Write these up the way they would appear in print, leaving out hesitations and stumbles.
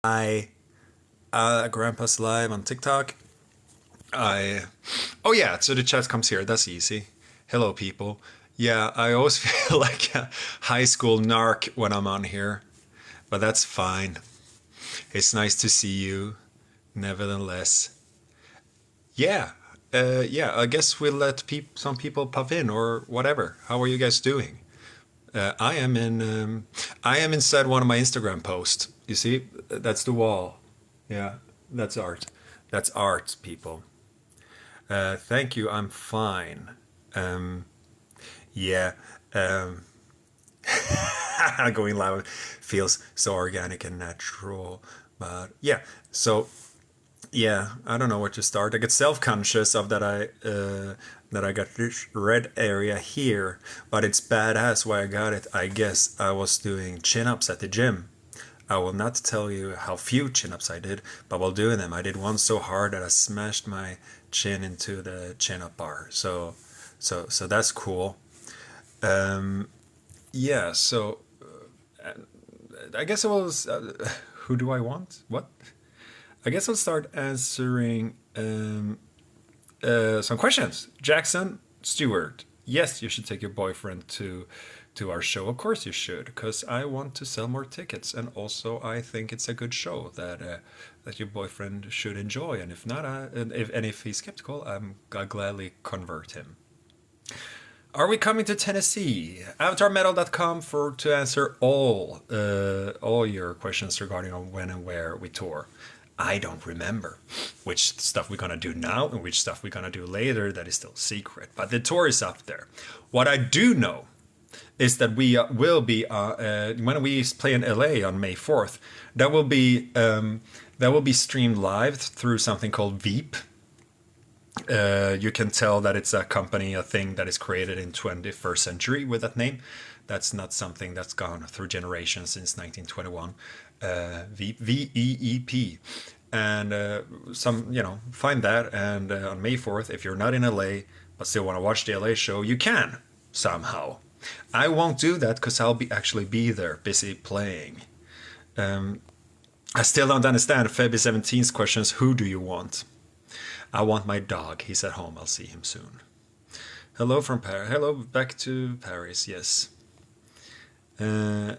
I Grandpa's live on TikTok. Oh yeah, so the chat comes here. That's easy. Hello, people. Yeah, I always feel like a high school narc when I'm on here, but that's fine. It's nice to see you, nevertheless. Yeah, yeah. I guess we'll let some people pop in or whatever. How are you guys doing? I am in. I am inside one of my Instagram posts. You see, that's the wall. Yeah, that's art. That's art, people. Thank you. I'm fine. Um, yeah. Um, Going loud feels so organic and natural. But yeah. So yeah, I don't know where to start. I get self-conscious of that I got this red area here, but it's badass why I got it. I guess I was doing chin-ups at the gym. I will not tell you how few chin-ups I did, but while doing them, I did one so hard that I smashed my chin into the chin-up bar. So that's cool. Um, yeah. So I guess it was. Who do I want? What? I guess I'll start answering some questions. Jackson Stewart. Yes, you should take your boyfriend to our show. Of course you should, because I want to sell more tickets, and also I think it's a good show that your boyfriend should enjoy. And if not, if he's skeptical, I'll gladly convert him. Are we coming to Tennessee? AvatarMetal.com for to answer all your questions regarding on when and where we tour. I don't remember which stuff we're gonna do now and which stuff we're gonna do later. That is still secret, but the tour is up there. What I do know is that we will be when we play in LA on May 4th. That will be streamed live through something called Veep. You can tell that it's a company, a thing that is created in 21st century with that name. That's not something that's gone through generations since 1921. VEEP. And find that. And on May 4th, if you're not in LA but still want to watch the LA show, you can somehow. I won't do that because I'll actually be there, busy playing. I still don't understand February 17th's questions. Who do you want? I want my dog. He's at home. I'll see him soon. Hello from Paris. Hello back to Paris. Yes. Do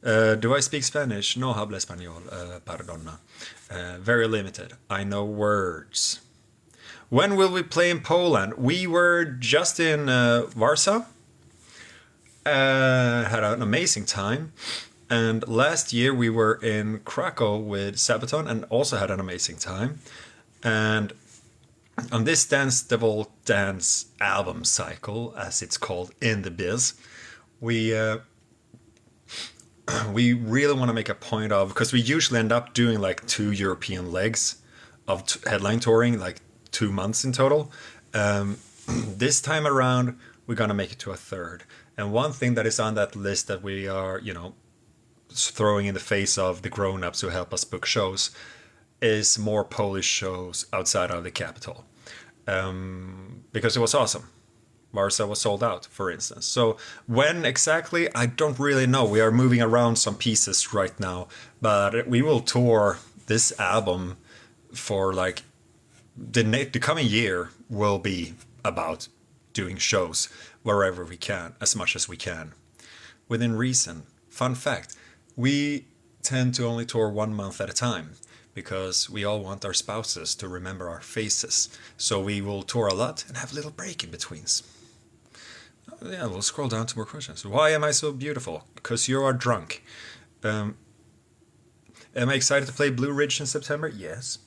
I speak Spanish? No habla español. Perdona. Very limited. I know words. When will we play in Poland? We were just in Warsaw. Had an amazing time. And last year we were in Krakow with Sabaton and also had an amazing time. And on this Dance Devil Dance album cycle, as it's called in the biz, we really want to make a point of, because we usually end up doing like 2 European legs of headline touring, like 2 months in total. This time around, we're going to make it to a third. And one thing that is on that list that we are, throwing in the face of the grown-ups who help us book shows is more Polish shows outside of the capital. Because it was awesome. Warsaw was sold out, for instance. So when exactly, I don't really know. We are moving around some pieces right now, but we will tour this album for like the coming year will be about doing shows wherever we can, as much as we can, within reason. Fun fact, we tend to only tour 1 month at a time because we all want our spouses to remember our faces. So we will tour a lot and have a little break in betweens. Yeah, we'll scroll down to more questions. Why am I so beautiful? Because you are drunk. Am I excited to play Blue Ridge in September? Yes.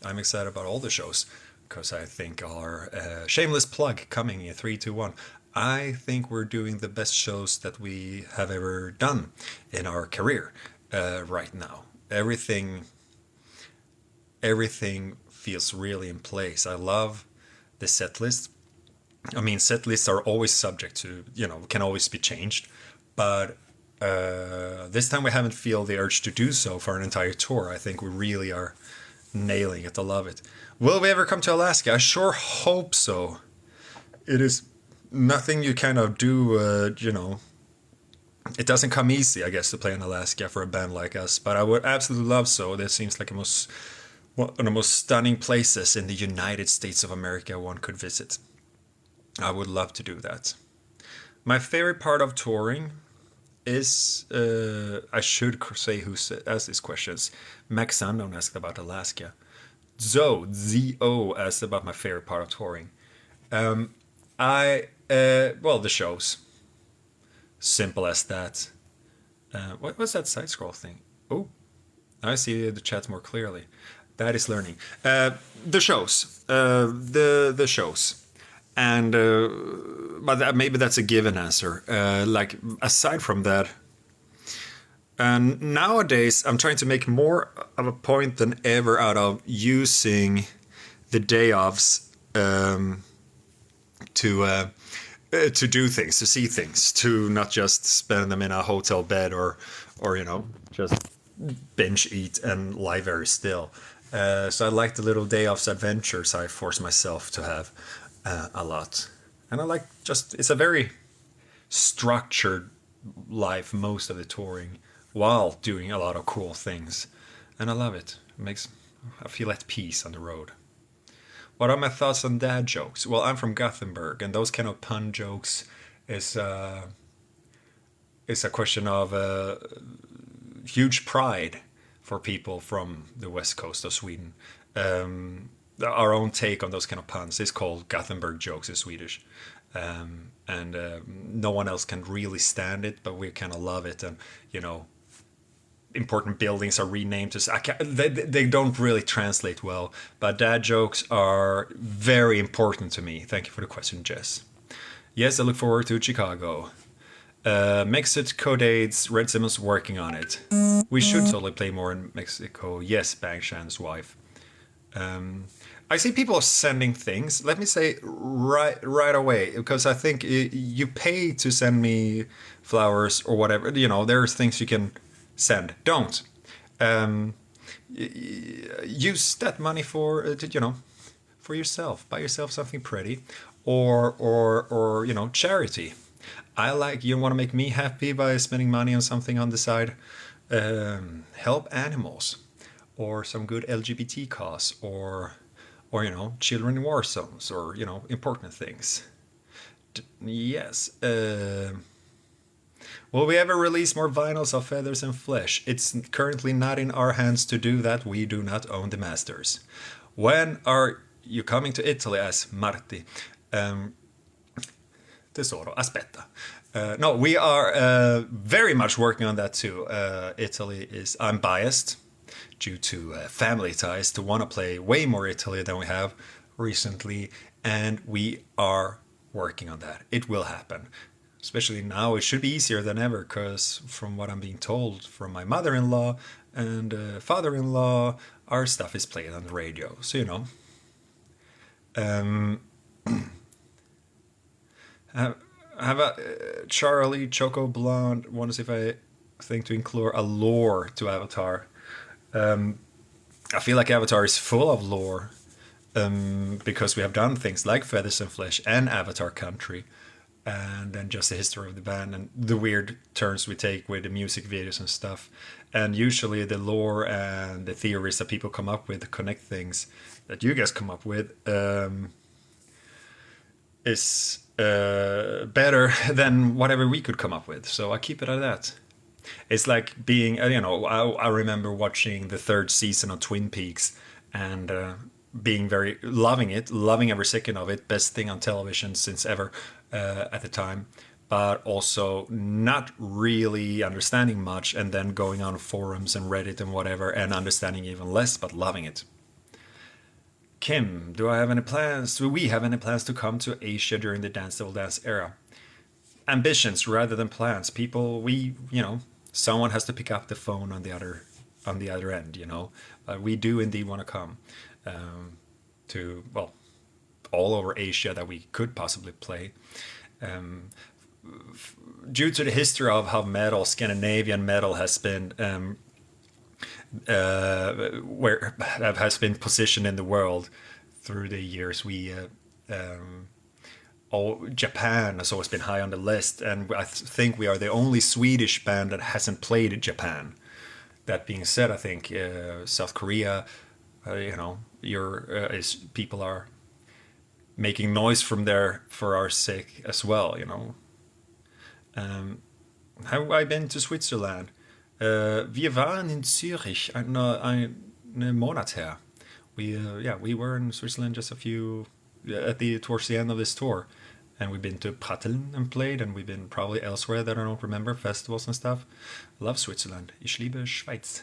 I'm excited about all the shows because I think our shameless plug coming in 3, 2, 1. I think we're doing the best shows that we have ever done in our career right now. Everything feels really in place. I love the set list. I mean, set lists are always subject to, can always be changed. But this time we haven't feel the urge to do so for an entire tour. I think we really are nailing it. I love it. Will we ever come to Alaska? I sure hope so. It is nothing you kind of do, It doesn't come easy, I guess, to play in Alaska for a band like us, but I would absolutely love so. This seems like one of the most stunning places in the United States of America one could visit. I would love to do that. My favorite part of touring is, I should say who asked these questions. Max Sandon asked about Alaska. Z-O asked about my favorite part of touring. Well, the shows. Simple as that. What was that side scroll thing? Oh, I see the chat more clearly. That is learning. The shows. The shows. And but maybe that's a given answer. Like aside from that, and nowadays I'm trying to make more of a point than ever out of using the day offs to do things, to see things, to not just spend them in a hotel bed or just binge eat and lie very still. So I like the little day offs adventures I force myself to have a lot, and I like just it's a very structured life most of the touring while doing a lot of cool things, and I love it. It makes I feel at peace on the road. What are my thoughts on dad jokes? Well, I'm from Gothenburg, and those kind of pun jokes is is a question of huge pride for people from the west coast of Sweden. Our own take on those kind of puns is called Gothenburg jokes in Swedish, and no one else can really stand it, but we kind of love it, and important buildings are renamed to. They don't really translate well, but dad jokes are very important to me. Thank you for the question, Jess. Yes, I look forward to Chicago. Mexico dates, Red Simmons working on it. We should totally play more in Mexico. Yes, Bangshan's wife. I see people sending things. Let me say right away, because I think you pay to send me flowers or whatever. There's things you can send. Don't use that money for for yourself. Buy yourself something pretty, or charity. I like you want to make me happy by spending money on something on the side. Help animals, or some good LGBT cause, or children in war zones, or important things. Yes. Will we ever release more vinyls of Feathers and Flesh? It's currently not in our hands to do that. We do not own the masters. When are you coming to Italy? As Marti. Tesoro, aspetta. No, we are very much working on that too. Italy is, I'm biased due to family ties to want to play way more Italy than we have recently, and we are working on that. It will happen. Especially now, it should be easier than ever, because from what I'm being told from my mother-in-law and father-in-law, our stuff is played on the radio. So, have a Charlie Choco Blonde wonders if I think to include a lore to Avatar. I feel like Avatar is full of lore, because we have done things like Feathers and Flesh and Avatar Country, and then just the history of the band and the weird turns we take with the music videos and stuff. And usually the lore and the theories that people come up with to connect things that you guys come up with is better than whatever we could come up with. So I keep it at that. It's like being, I remember watching the third season of Twin Peaks and being loving every second of it. Best thing on television since ever at the time, but also not really understanding much, and then going on forums and Reddit and whatever and understanding even less, but loving it. Kim, do I have any plans? Do we have any plans to come to Asia during the Dance Devil Dance era? Ambitions rather than plans. People, someone has to pick up the phone on the other end. We do indeed want to come to all over Asia that we could possibly play. Due to the history of how Scandinavian metal has been where has been positioned in the world through the years, we Japan has always been high on the list, and I think we are the only Swedish band that hasn't played Japan. That being said, I think South Korea, is people are making noise from there for our sake as well. Have I been to Switzerland? Wir waren in Zürich eine Monat her. We were in Switzerland just towards the end of this tour, and we've been to Pratteln and played, and we've been probably elsewhere that I don't remember, festivals and stuff. Love Switzerland. Ich liebe Schweiz.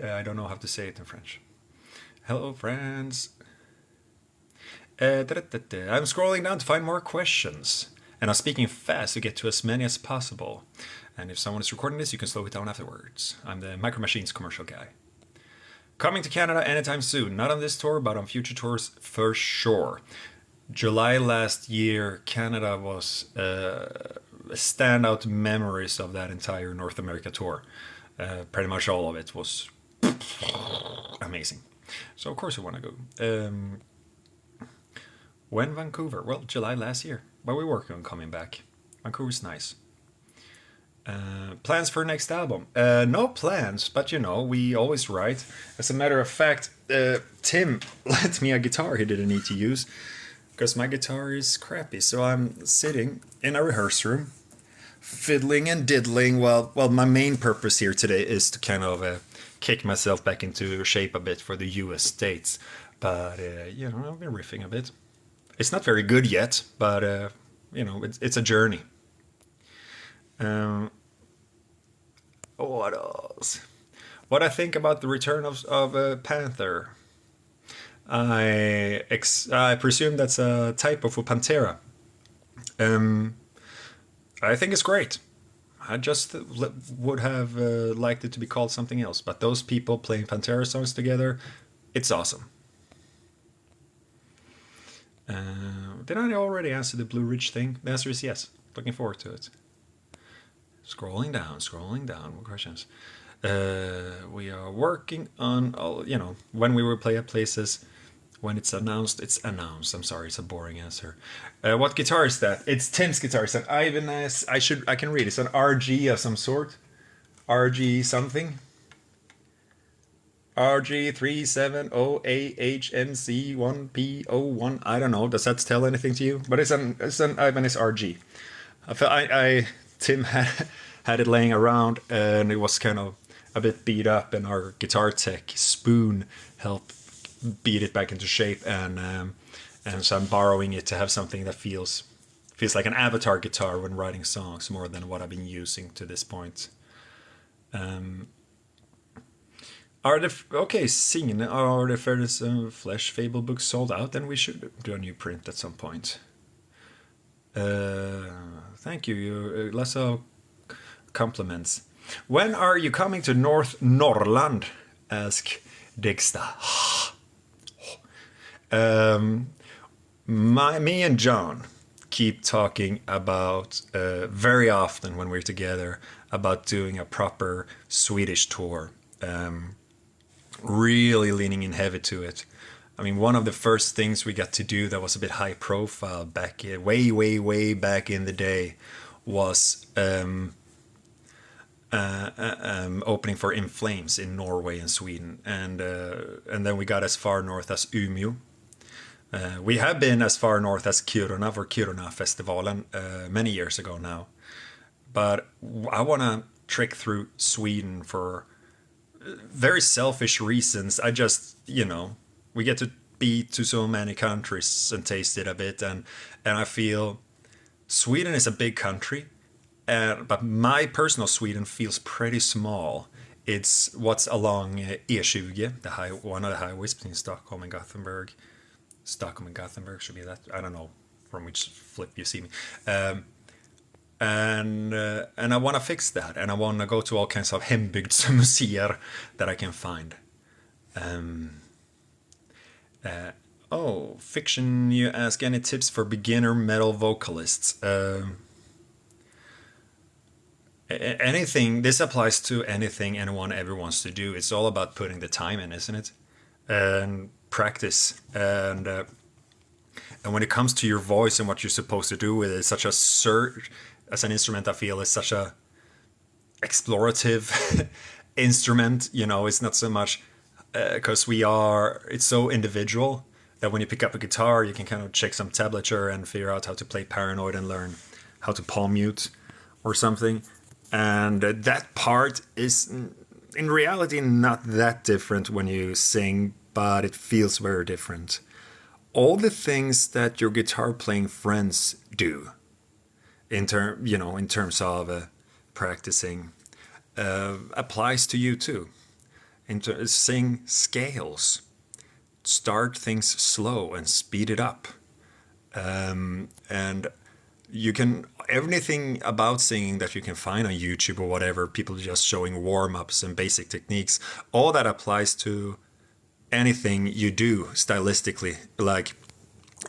I don't know how to say it in French. Hello, friends. I'm scrolling down to find more questions, and I'm speaking fast to get to as many as possible. And if someone is recording this, you can slow it down afterwards. I'm the Micro Machines commercial guy. Coming to Canada anytime soon. Not on this tour, but on future tours for sure. July last year, Canada was standout memories of that entire North America tour. Pretty much all of it was amazing. So of course we want to go. When Vancouver? Well, July last year. But we're working on coming back. Vancouver's nice. Plans for next album? No plans, but we always write. As a matter of fact, Tim lent me a guitar he didn't need to use because my guitar is crappy. So I'm sitting in a rehearsal room, fiddling and diddling. Well, my main purpose here today is to kind of kick myself back into shape a bit for the US States. But, I've been riffing a bit. It's not very good yet, but, it's a journey. What else? What I think about the return of Panther? I presume that's a typo for Pantera. I think it's great. I just would have liked it to be called something else. But those people playing Pantera songs together, it's awesome. Did I already answer the Blue Ridge thing? The answer is yes. Looking forward to it. Scrolling down. What questions? We are working on when we will play at places. When it's announced, it's announced. I'm sorry, it's a boring answer. What guitar is that? It's Tim's guitar. It's an Ibanez. I can read. It's an RG of some sort. RG something. RG370AHNC1P01. I don't know. Does that tell anything to you? But it's an Ibanez RG. Tim had it laying around, and it was kind of a bit beat up, and our guitar tech Spoon helped beat it back into shape, and so I'm borrowing it to have something that feels like an avatar guitar when writing songs more than what I've been using to this point. Singing. Are the Fairness Flesh Fable books sold out? Then we should do a new print at some point. Thank you. Lots of compliments. When are you coming to North Norrland? Ask Digsta. Me and John keep talking about very often when we're together about doing a proper Swedish tour. Really leaning in heavy to it. I mean, one of the first things we got to do that was a bit high profile back way back in the day was opening for In Flames in Norway and Sweden, and then we got as far north as Umeå. We have been as far north as Kiruna for Kiruna Festivalen many years ago now, but I want to trick through Sweden for very selfish reasons. I just, we get to be to so many countries and taste it a bit, and I feel Sweden is a big country, but my personal Sweden feels pretty small. It's what's along E20, one of the highways between Stockholm and Gothenburg. Stockholm and Gothenburg should be that. I don't know from which flip you see me. And I want to fix that, and I want to go to all kinds of hembygdsmuseer that I can find. Fiction, you ask any tips for beginner metal vocalists? Anything, this applies to anything anyone ever wants to do. It's all about putting the time in, isn't it? And practice. And And when it comes to your voice and what you're supposed to do with it, it's such a surge as an instrument. I feel is such a explorative instrument. You know, it's not so much because it's so individual that when you pick up a guitar, you can kind of check some tablature and figure out how to play Paranoid and learn how to palm mute or something. And that part is in reality not that different when you sing, but it feels very different. All the things that your guitar playing friends do in terms of practicing applies to you too. Sing scales, start things slow and speed it up, and you can everything about singing that you can find on YouTube or whatever, people just showing warm-ups and basic techniques, all that applies to anything you do stylistically. Like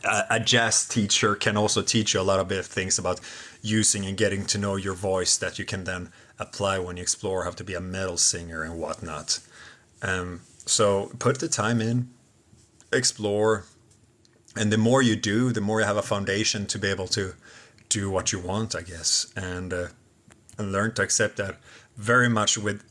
a jazz teacher can also teach you a lot of things about using and getting to know your voice that you can then apply when you explore how to be a metal singer and whatnot. So put the time in, explore, and the more you do, the more you have a foundation to be able to do what you want, I guess, and learn to accept that very much with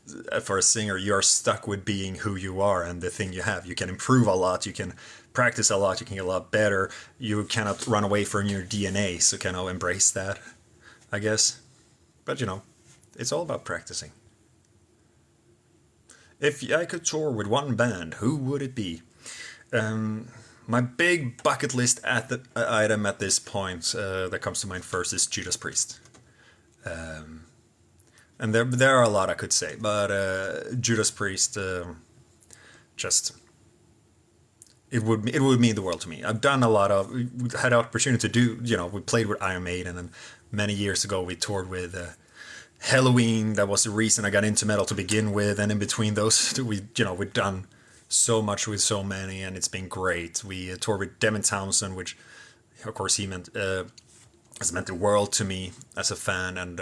for a singer, you are stuck with being who you are and the thing you have. You can improve a lot, you can practice a lot, you can get a lot better. You cannot run away from your DNA, so kind of embrace that, I guess. But it's all about practicing. If I could tour with one band, who would it be? My big bucket list item at this point that comes to mind first is Judas Priest. And there are a lot I could say, but Judas Priest just it would mean the world to me. I've done a lot of we had the opportunity to do we played with Iron Maiden, and many years ago we toured with Halloween. That was the reason I got into metal to begin with, and in between those two, we've done so much with so many, and it's been great. We toured with Devin Townsend, which of course he has meant the world to me as a fan, and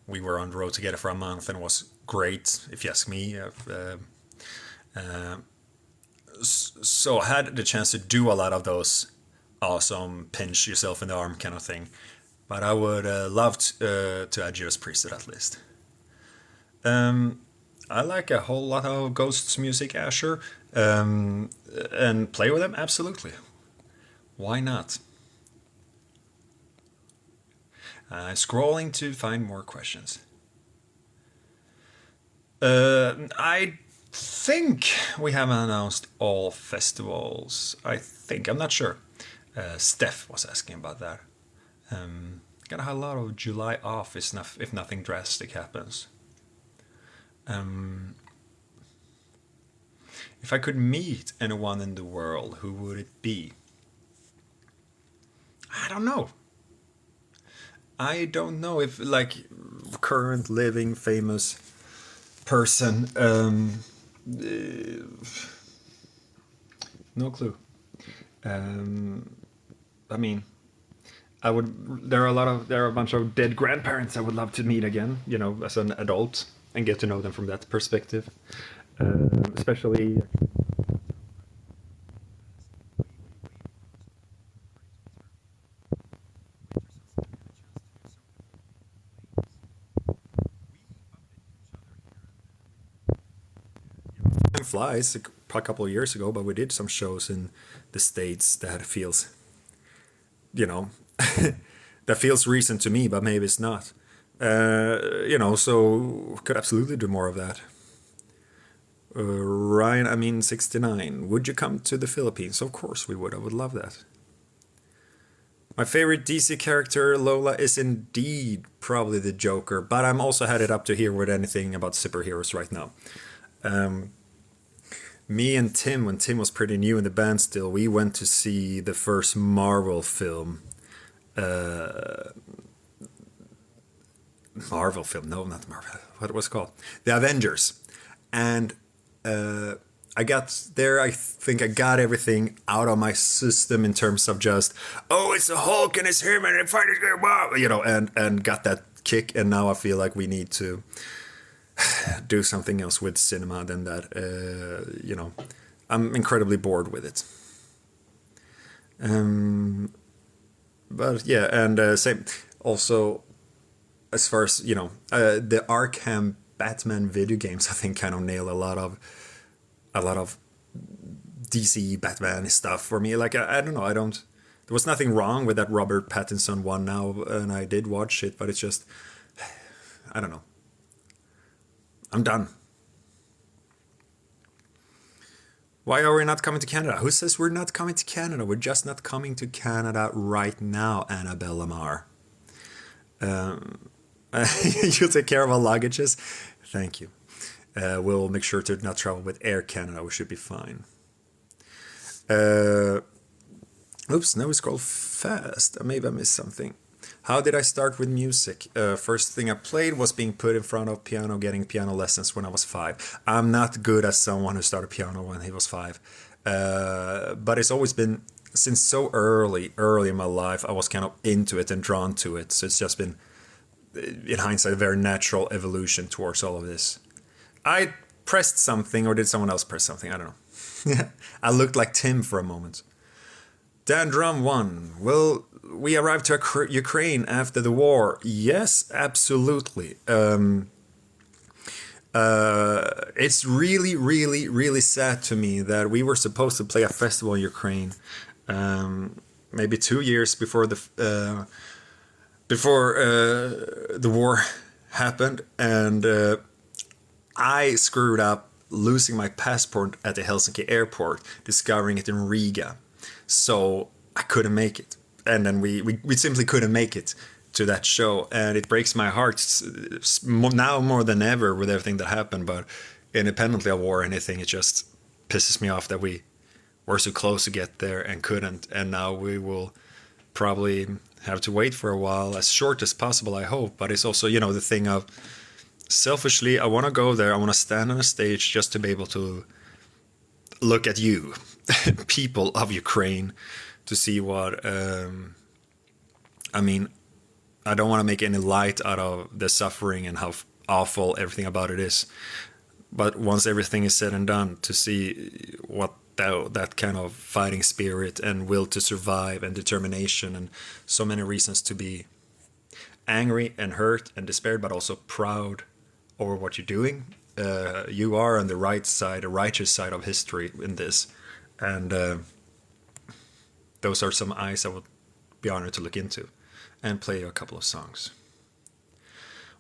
we were on the road together for a month, and it was great, if you ask me. So I had the chance to do a lot of those awesome pinch yourself in the arm kind of thing, but I would love to add Judas Priest to that list. I like a whole lot of Ghosts music, Asher, and play with them, absolutely. Why not? Scrolling to find more questions. I think we have announced all festivals. I'm not sure. Steph was asking about that. Gonna have a lot of July off if nothing drastic happens. If I could meet anyone in the world, who would it be? I don't know. I don't know if current living famous person. No clue. I mean, I would. There are a bunch of dead grandparents I would love to meet again. As an adult and get to know them from that perspective. Especially. Time flies a couple of years ago, but we did some shows in the States that feels, that feels recent to me, but maybe it's not. So could absolutely do more of that. Ryan, 69. Would you come to the Philippines? Of course we would. I would love that. My favorite DC character, Lola, is indeed probably the Joker, but I'm also headed up to here with anything about superheroes right now. Me and Tim, when Tim was pretty new in the band still, we went to see the first Marvel film. Marvel film? No, not Marvel. What was it called? The Avengers. And I got there, I think I got everything out of my system in terms of just, it's the Hulk and it's him and the fight is good, and got that kick. And now I feel like we need to do something else with cinema than that. I'm incredibly bored with it. Um, but yeah, and same. Also, as far as the Arkham Batman video games, I think kind of nail a lot of DC Batman stuff for me. Like I don't know, I don't. There was nothing wrong with that Robert Pattinson one now, and I did watch it, but it's just I don't know. I'm done. Why are we not coming to Canada? Who says we're not coming to Canada? We're just not coming to Canada right now, Annabelle Lamar. Um, you take care of our luggages. Thank you. We'll make sure to not travel with Air Canada. We should be fine. Uh, Oops, now we scroll fast. Maybe I missed something. How did I start with music? First thing I played was being put in front of piano, getting piano lessons when I was 5. I'm not good as someone who started piano when he was 5. But it's always been, since so early in my life, I was kind of into it and drawn to it. So it's just been, in hindsight, a very natural evolution towards all of this. I pressed something, or did someone else press something? I don't know. I looked like Tim for a moment. Dan Drum 1. Will we arrive to Ukraine after the war? Yes, absolutely. It's really, really, really sad to me that we were supposed to play a festival in Ukraine, maybe 2 years before the war happened, and I screwed up losing my passport at the Helsinki airport, discovering it in Riga. So I couldn't make it. And then we simply couldn't make it to that show. And it breaks my heart now more than ever with everything that happened. But independently of war or anything, it just pisses me off that we were so close to get there and couldn't. And now we will probably have to wait for a while, as short as possible, I hope. But it's also, the thing of, selfishly, I want to go there. I want to stand on a stage just to be able to look at you, people of Ukraine, to see what I mean. I don't want to make any light out of the suffering and how awful everything about it is, but once everything is said and done, to see what that kind of fighting spirit and will to survive and determination and so many reasons to be angry and hurt and despaired, but also proud over what you're doing. You are on the right side, the righteous side of history in this, and those are some eyes I would be honored to look into and play a couple of songs.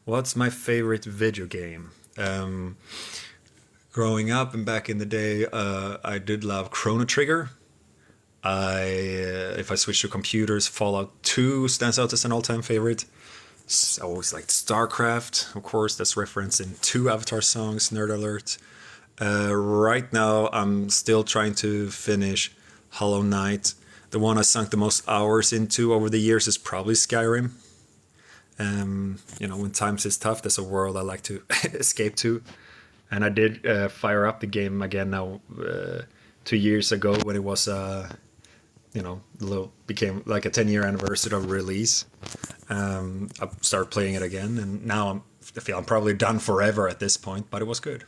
What's my favorite video game? Growing up and back in the day, I did love Chrono Trigger. If I switch to computers, Fallout 2 stands out as an all-time favorite. I always liked StarCraft, of course. That's referenced in 2 Avatar songs. Nerd alert. Right now, I'm still trying to finish Hollow Knight. The one I sunk the most hours into over the years is probably Skyrim. When times is tough, that's a world I like to escape to. And I did fire up the game again now 2 years ago when it was became like a 10-year anniversary of release. I started playing it again, and now I feel I'm probably done forever at this point, but it was good.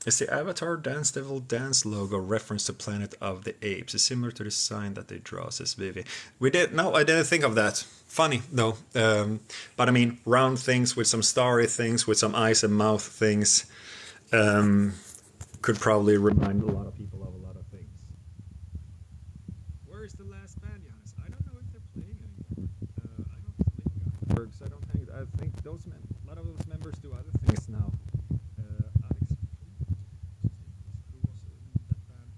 Is the Avatar Dance Devil Dance logo reference to Planet of the Apes? It's similar to the sign that they draw, says Vivi. I didn't think of that. Funny, though. But I mean, round things with some starry things, with some eyes and mouth things, could probably remind a lot of people of a lot of things. Where is the last band, Johannes? I don't know if they're playing anymore. I don't believe Gothenburg, so I think a lot of those members do other things now. Alex, who was in that band?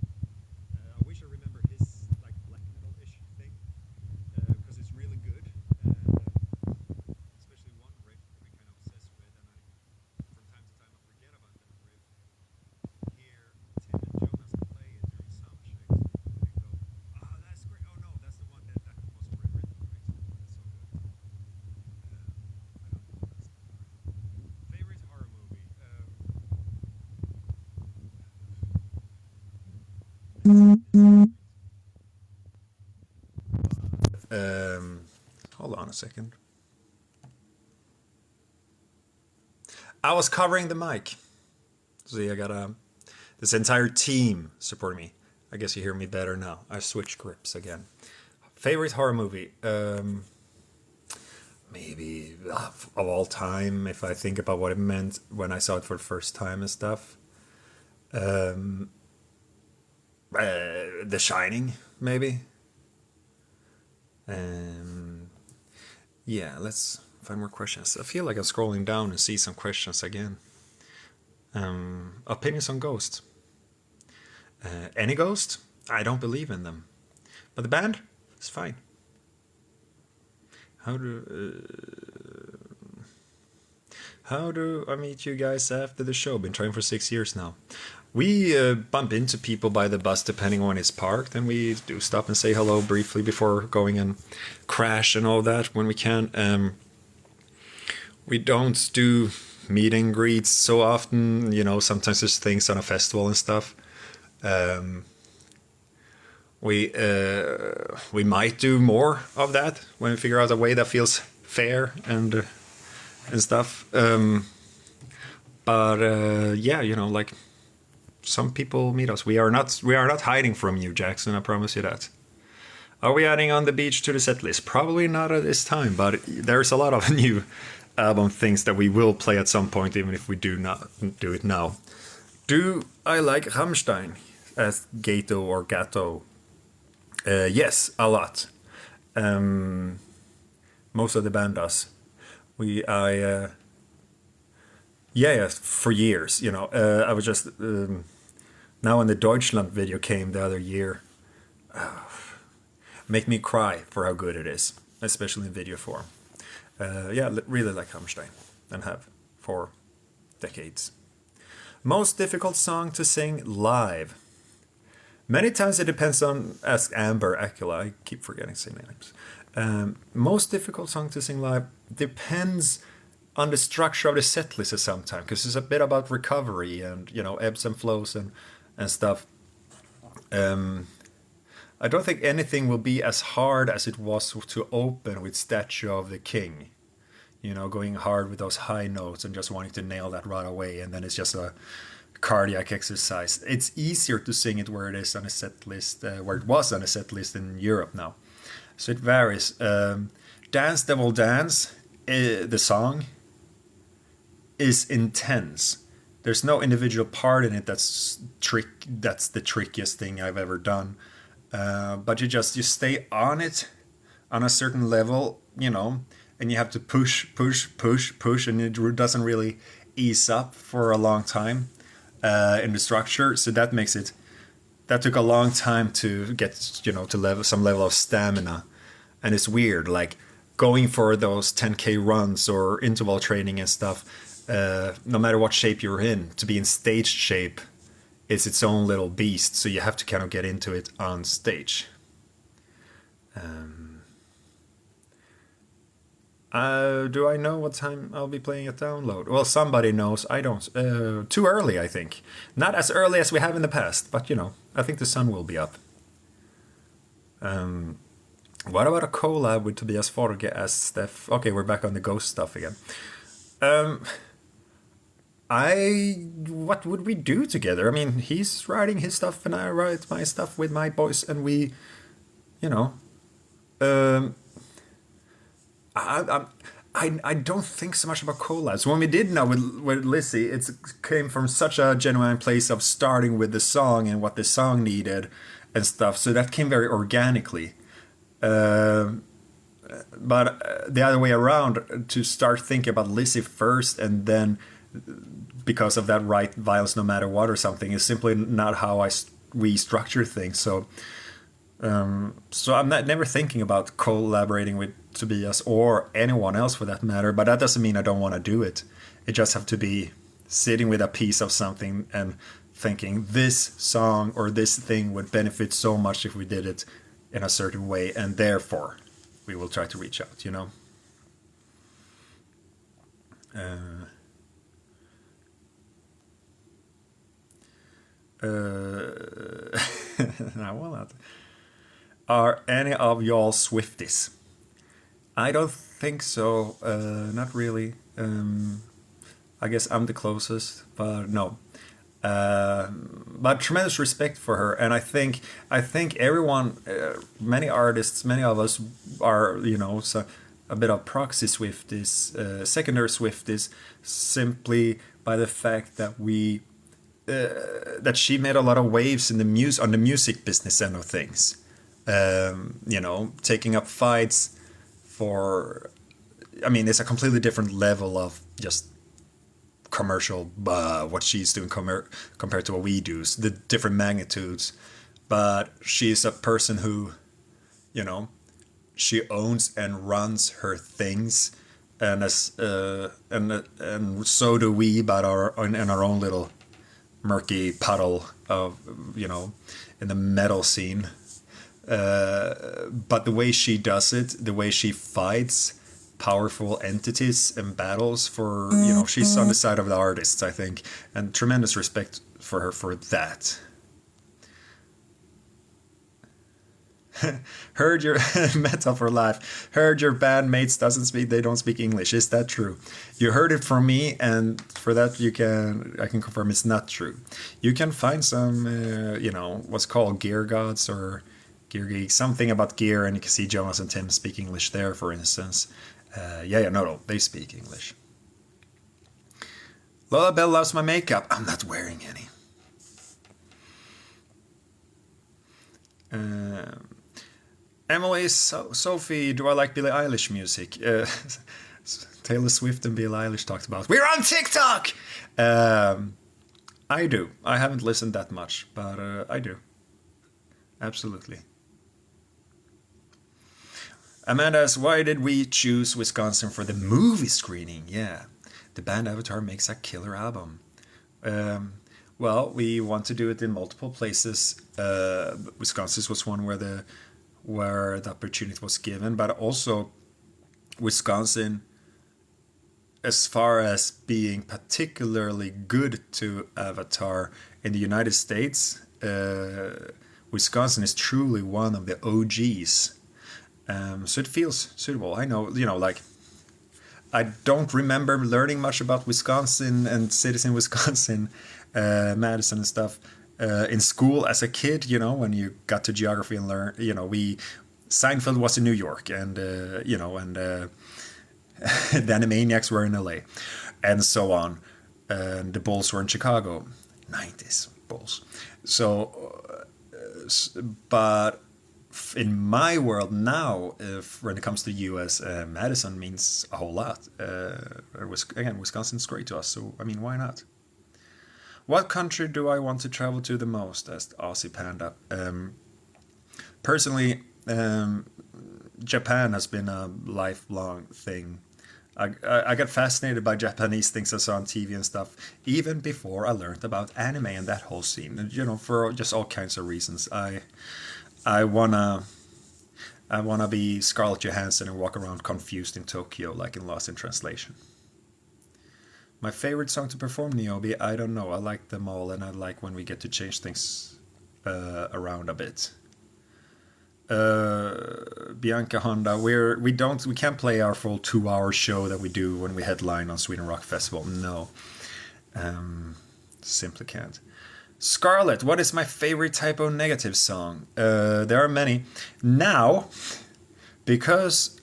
I wish I remember his like black metal-ish thing, because it's really good. Especially one riff we kind of obsessed with, and from time to time I forget about that riff. Hear Tim and Jonas play it during sound checks and go, that's great. Oh no, that's the one that was already written, right? That's so good. I don't know what that's called. Favorite horror movie? Hold on a second. I was covering the mic. See, I got this entire team supporting me. I guess you hear me better now. I switched grips again. Favorite horror movie? Maybe of all time, if I think about what it meant when I saw it for the first time and stuff. Um, The Shining, maybe. Um, yeah, let's find more questions. I feel like I'm scrolling down and see some questions again. Opinions on Ghost. Any ghost? I don't believe in them. But the band is fine. How do I meet you guys after the show? Been trying for 6 years now. We bump into people by the bus depending on when it's parked, and we do stop and say hello briefly before going and crash and all that when we can. We don't do meet and greets so often. You know, sometimes there's things on a festival and stuff. Um, we might do more of that when we figure out a way that feels fair and stuff. But yeah, you know, like some people meet us. We are not hiding from you, Jackson. I promise you that. Are we adding on the beach to the set list? Probably not at this time, but there's a lot of new album things that we will play at some point, even if we do not do it now. Do I like Rammstein as Gato or Gato? Yes, a lot. Um, Most of the band does. Yeah, for years. You know, I was just now when the Deutschland video came the other year, make me cry for how good it is, especially in video form. Yeah, really like Rammstein and have for decades. Most difficult song to sing live. Many times it depends on, ask Amber Akula, I keep forgetting to say names. Most difficult song to sing live depends on the structure of the set list at some time, because it's a bit about recovery and, you know, ebbs and flows and stuff. Um, I don't think anything will be as hard as it was to open with Statue of the King. You know, going hard with those high notes and just wanting to nail that right away, and then it's just a cardiac exercise. It's easier to sing it where it is on a set list, where it was on a set list in Europe now. So it varies. Dance Devil Dance, the song, is intense. There's no individual part in it that's the trickiest thing I've ever done. But you stay on it on a certain level, you know, and you have to push, and it doesn't really ease up for a long time in the structure. So that took a long time to get, you know, to some level of stamina. And it's weird, like going for those 10K runs or interval training and stuff, no matter what shape you're in, to be in stage shape is its own little beast. So you have to kind of get into it on stage. Do I know what time I'll be playing a download? Well, somebody knows. I don't. Too early, I think. Not as early as we have in the past, but, you know, I think the sun will be up. What about a collab with Tobias Forge as Steph? Okay, we're back on the ghost stuff again. What would we do together? I mean, he's writing his stuff and I write my stuff with my boys, and we, you know, um, I don't think so much about collabs. When we did now with Lizzie, it came from such a genuine place of starting with the song and what the song needed and stuff. So that came very organically. But the other way around, to start thinking about Lizzie first and then because of that write violence no matter what or something is simply not how we structure things. So I'm never thinking about collaborating with Tobias or anyone else for that matter, but that doesn't mean I don't want to do it. It just have to be sitting with a piece of something and thinking this song or this thing would benefit so much if we did it in a certain way, and therefore we will try to reach out, you know. I will not. Are any of y'all Swifties? I don't think so. Not really. I guess I'm the closest, but no. But tremendous respect for her, and I think everyone, many artists, many of us are, so a bit of proxy Swifties, secondary Swifties, simply by the fact that that she made a lot of waves in the on the music business end of things. Taking up fights for, I mean, it's a completely different level of just commercial, what she's doing compared to what we do, the different magnitudes. But she's a person who, you know, she owns and runs her things, and and so do we, but in our own little murky puddle of, in the metal scene. But the way she does it, the way she fights powerful entities and battles for, she's on the side of the artists, I think, and tremendous respect for her for that. Heard your meta for life. Heard your bandmates they don't speak English. Is that true? You heard it from me, and for that I can confirm it's not true. You can find some, what's called Gear Gods or Gear Geeks, something about gear, and you can see Jonas and Tim speak English there, for instance. No, they speak English. Lola Bell loves my makeup. I'm not wearing any. Emily, Sophie, do I like Billie Eilish music? Taylor Swift and Billie Eilish talked about. We're on TikTok! I do. I haven't listened that much, but I do. Absolutely. Amanda asks, why did we choose Wisconsin for the movie screening? Yeah, the band Avatar makes a killer album. Well, we want to do it in multiple places. Wisconsin was one where the opportunity was given, but also Wisconsin, as far as being particularly good to Avatar in the United States, Wisconsin is truly one of the OGs. So it feels suitable. I know, I don't remember learning much about Wisconsin and cities in Wisconsin, Madison and stuff, in school as a kid, when you got to geography and learn, Seinfeld was in New York, and, the Animaniacs were in LA, and so on. And the Bulls were in Chicago, 90s Bulls. So, but in my world now, when it comes to US, Madison means a whole lot. Again, Wisconsin's great to us, so I mean, why not? What country do I want to travel to the most? Asked Aussie Panda. Personally, Japan has been a lifelong thing. I got fascinated by Japanese things I saw on TV and stuff, even before I learned about anime and that whole scene. For just all kinds of reasons. I wanna be Scarlett Johansson and walk around confused in Tokyo, like in Lost in Translation. My favorite song to perform, Niobe, I don't know. I like them all, and I like when we get to change things around a bit. Bianca Honda, we can't play our full 2-hour show that we do when we headline on Sweden Rock Festival. No, simply can't. Scarlett, what is my favorite Type O Negative song? There are many. Now, because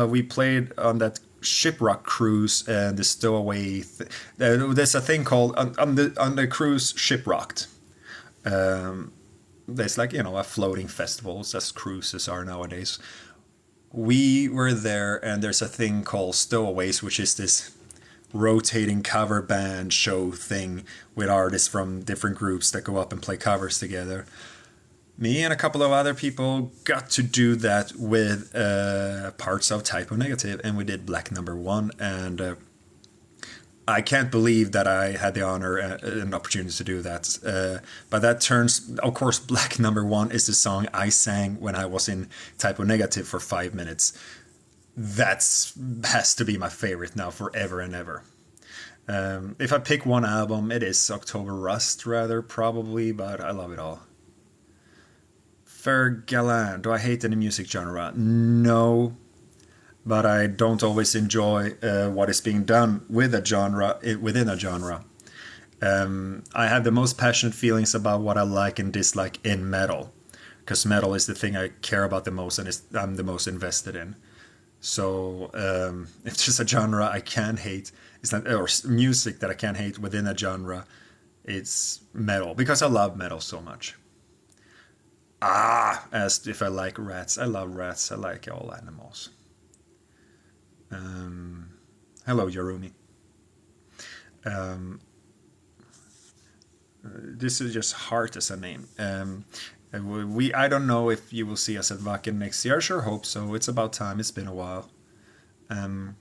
we played on that Shiprock cruise and the stowaway, there's a thing called on the cruise Shiprocked. There's a floating festivals as cruises are nowadays. We were there, and there's a thing called Stowaways, which is this rotating cover band show thing with artists from different groups that go up and play covers together. Me and a couple of other people got to do that with parts of Type O Negative, and we did Black Number 1, and I can't believe that I had the honor and opportunity to do that. But that turns, of course, Black Number 1 is the song I sang when I was in Type O Negative for 5 minutes. That has to be my favorite now forever and ever. If I pick one album, it is October Rust, rather, probably, but I love it all. Fer Galan, do I hate any music genre? No, but I don't always enjoy what is being done with a genre within a genre. I have the most passionate feelings about what I like and dislike in metal, because metal is the thing I care about the most and I'm the most invested in. So if there's a genre I can hate, it's not, or music that I can't hate within a genre, it's metal because I love metal so much. Asked if I like rats. I love rats. I like all animals. Hello, Yaruni. Um, this is just Heart as a name. I don't know if you will see us at Wacken next year. I sure hope so. It's about time. It's been a while. Um,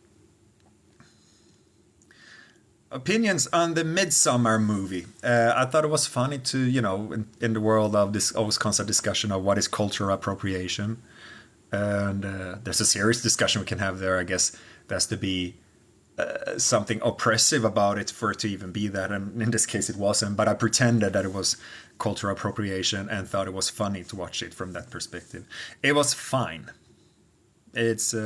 Opinions on the Midsummer movie. I thought it was funny to, in the world of this always constant discussion of what is cultural appropriation. And there's a serious discussion we can have there. I guess there has to be something oppressive about it for it to even be that. And in this case, it wasn't. But I pretended that it was cultural appropriation and thought it was funny to watch it from that perspective. It was fine. It's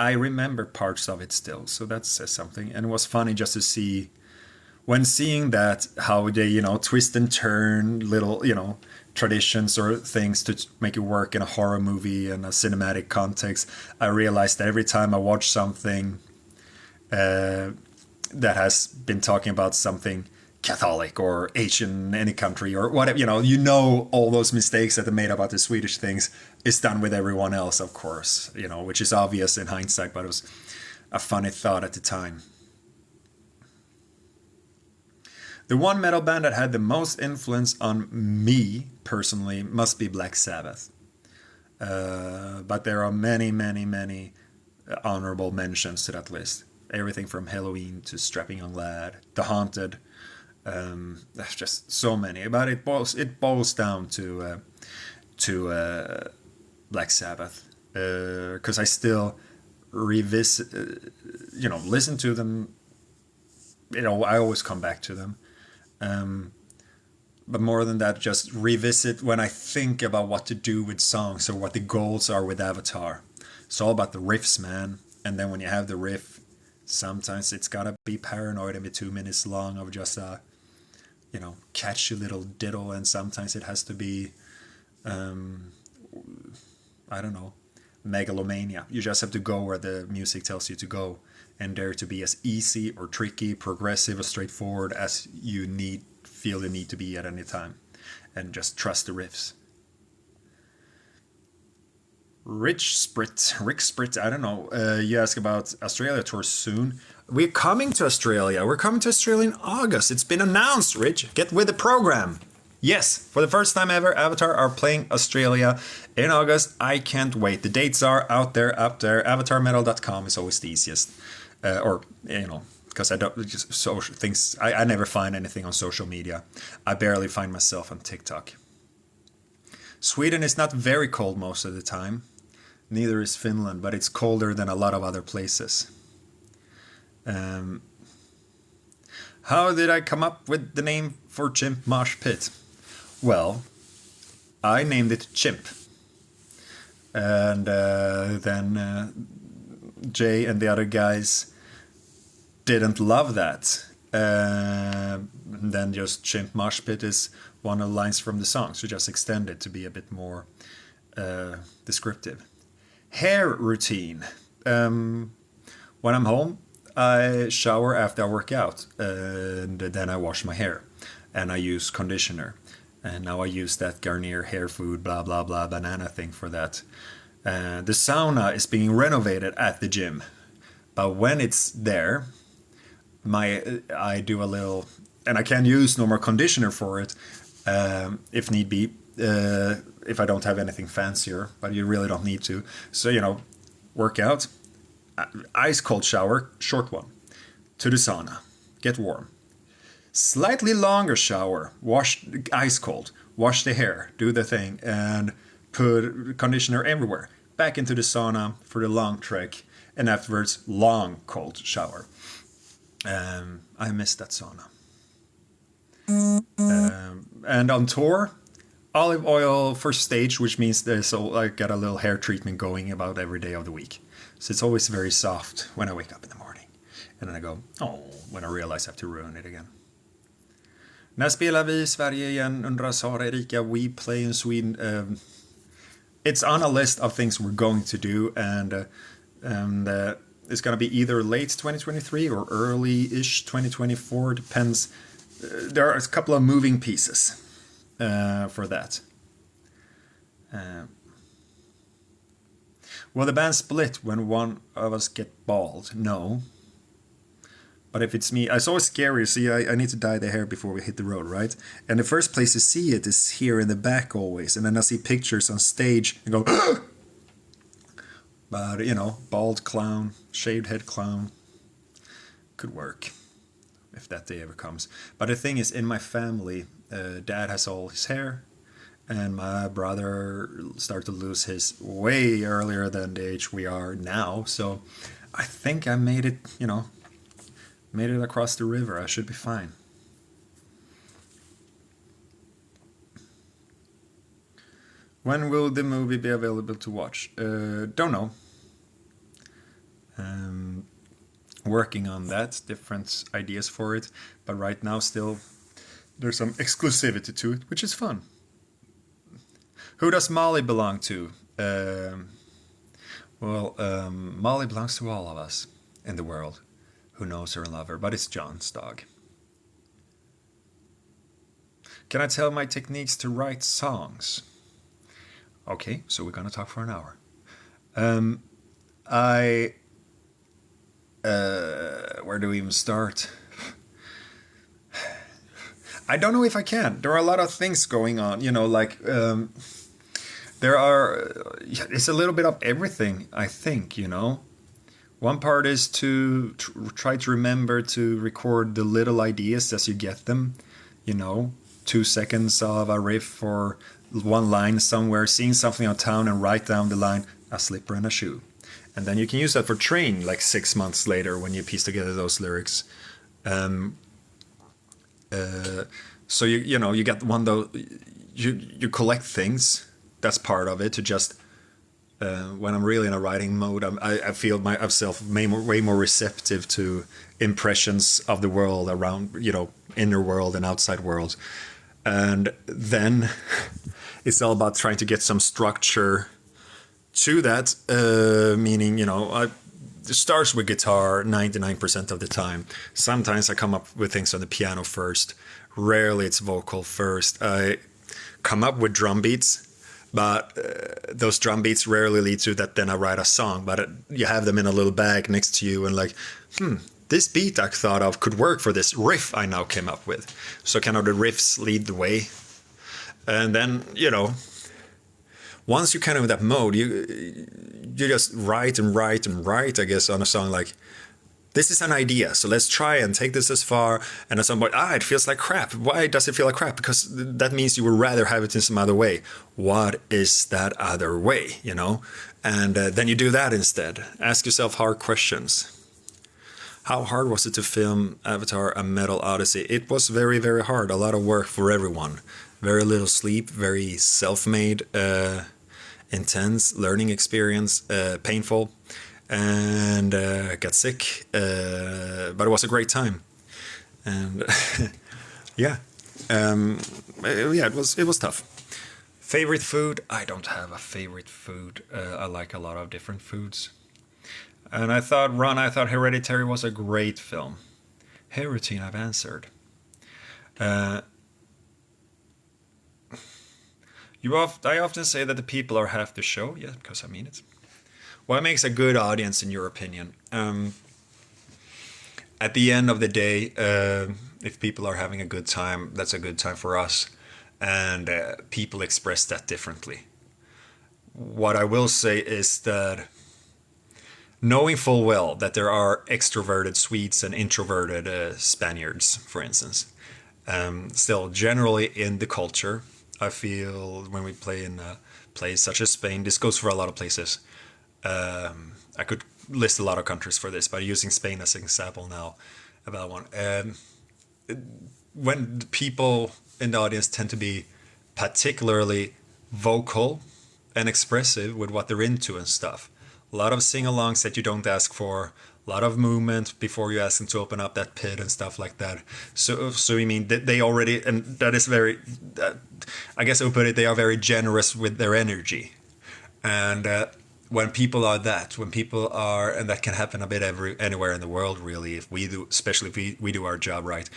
I remember parts of it still, so that says something. And it was funny just to see when seeing that how they twist and turn little traditions or things to make it work in a horror movie and a cinematic context. I realized that every time I watch something that has been talking about something Catholic or Asian, any country or whatever, all those mistakes that they made about the Swedish things is done with everyone else, of course, which is obvious in hindsight, but it was a funny thought at the time. The one metal band that had the most influence on me personally must be Black Sabbath. But there are many, many, many honorable mentions to that list. Everything from Halloween to Strapping Young Lad, The Haunted. There's just so many. But it boils down to Black Sabbath, because I still revisit, listen to them. I always come back to them. But more than that, just revisit when I think about what to do with songs or what the goals are with Avatar. It's all about the riffs, man. And then when you have the riff, sometimes it's gotta be paranoid and be 2 minutes long of just a, catchy little diddle, and sometimes it has to be, I don't know, megalomania. You just have to go where the music tells you to go, and dare to be as easy or tricky, progressive or straightforward as you feel the need to be at any time, and just trust the riffs. Rick Sprit, I don't know. You ask about Australia tour soon. We're coming to Australia. We're coming to Australia in August. It's been announced, Rich. Get with the program. Yes, for the first time ever, Avatar are playing Australia in August. I can't wait. The dates are out there, up there. AvatarMetal.com is always the easiest. Because I don't just social things. I never find anything on social media. I barely find myself on TikTok. Sweden is not very cold most of the time. Neither is Finland, but it's colder than a lot of other places. How did I come up with the name for Chimp Mosh Pit? Well, I named it Chimp. And then Jay and the other guys didn't love that. Then just Chimp Mosh Pit is one of the lines from the song, so just extend it to be a bit more descriptive. Hair routine. When I'm home, I shower after I work out, and then I wash my hair, and I use conditioner. And now I use that Garnier hair food, blah, blah, blah, banana thing for that. The sauna is being renovated at the gym. But when it's there, I do a little, and I can use no more conditioner for it, if need be, if I don't have anything fancier, but you really don't need to. So, work out, ice cold shower, short one, to the sauna, get warm. Slightly longer shower, wash ice cold, wash the hair, do the thing, and put conditioner everywhere. Back into the sauna for the long trek, and afterwards, long cold shower. I miss that sauna. And on tour, olive oil for stage, which means I got a little hair treatment going about every day of the week. So it's always very soft when I wake up in the morning. And then I go, oh, when I realize I have to ruin it again. När spelar vi i Sverige igen, undrar Sara Erika. We play in Sweden. It's on a list of things we're going to do, and it's going to be either late 2023 or early-ish 2024. Depends. There are a couple of moving pieces for that. Will the band split when one of us get bald? No. But if it's me, it's always scary. See, I need to dye the hair before we hit the road, right? And the first place to see it is here in the back always. And then I see pictures on stage and go, but, you know, bald clown, shaved head clown, could work if that day ever comes. But the thing is, in my family, dad has all his hair, and my brother started to lose his way earlier than the age we are now. So I think I made it, you know, made it across the river. I should be fine. When will the movie be available to watch? Don't know. Working on that, different ideas for it. But right now still there's some exclusivity to it, which is fun. Who does Molly belong to? Molly belongs to all of us in the world who knows her and love her, but it's John's dog. Can I tell my techniques to write songs? Okay, so we're gonna talk for an hour. Where do we even start? I don't know if I can. There are a lot of things going on, you know, like it's a little bit of everything, I think, you know. One part is to try to remember to record the little ideas as you get them, you know, 2 seconds of a riff or one line somewhere, seeing something on town and write down the line, a slipper and a shoe. And then you can use that for Train like 6 months later when you piece together those lyrics. So you know, you get one though, you collect things. That's part of it. To just when I'm really in a writing mode, I feel myself way more receptive to impressions of the world around, you know, inner world and outside world. And then it's all about trying to get some structure to that, meaning, you know, it starts with guitar 99% of the time. Sometimes I come up with things on the piano first. Rarely it's vocal first. I come up with drum beats, but those drum beats rarely lead to that. Then I write a song, but you have them in a little bag next to you and like, this beat I thought of could work for this riff I now came up with. So kind of the riffs lead the way. And then, you know, once you're kind of in that mode, you just write and write and write, I guess, on a song like, this is an idea, so let's try and take this as far. And at some point, it feels like crap. Why does it feel like crap? Because that means you would rather have it in some other way. What is that other way, you know? And then you do that instead. Ask yourself hard questions. How hard was it to film Avatar: A Metal Odyssey? It was very, very hard. A lot of work for everyone. Very little sleep, very self-made, intense learning experience, painful. And got sick, but it was a great time, and it was tough. Favorite food? I don't have a favorite food. I like a lot of different foods, and I thought Hereditary was a great film. Hey, routine, I've answered. I often say that the people are half the show. Yeah, because I mean it. What makes a good audience, in your opinion? At the end of the day, if people are having a good time, that's a good time for us. And people express that differently. What I will say is that knowing full well that there are extroverted Swedes and introverted Spaniards, for instance, still generally in the culture, I feel when we play in a place such as Spain, this goes for a lot of places. I could list a lot of countries for this, but using Spain as an example now about one. When people in the audience tend to be particularly vocal and expressive with what they're into and stuff, A lot of sing-alongs that you don't ask for. A lot of movement before you ask them to open up that pit and stuff like that. So you mean they already, and that is very, I guess I would put it, they are very generous with their energy. And when people are that, when people are, and that can happen a bit anywhere in the world, really, if we do, especially if we do our job right.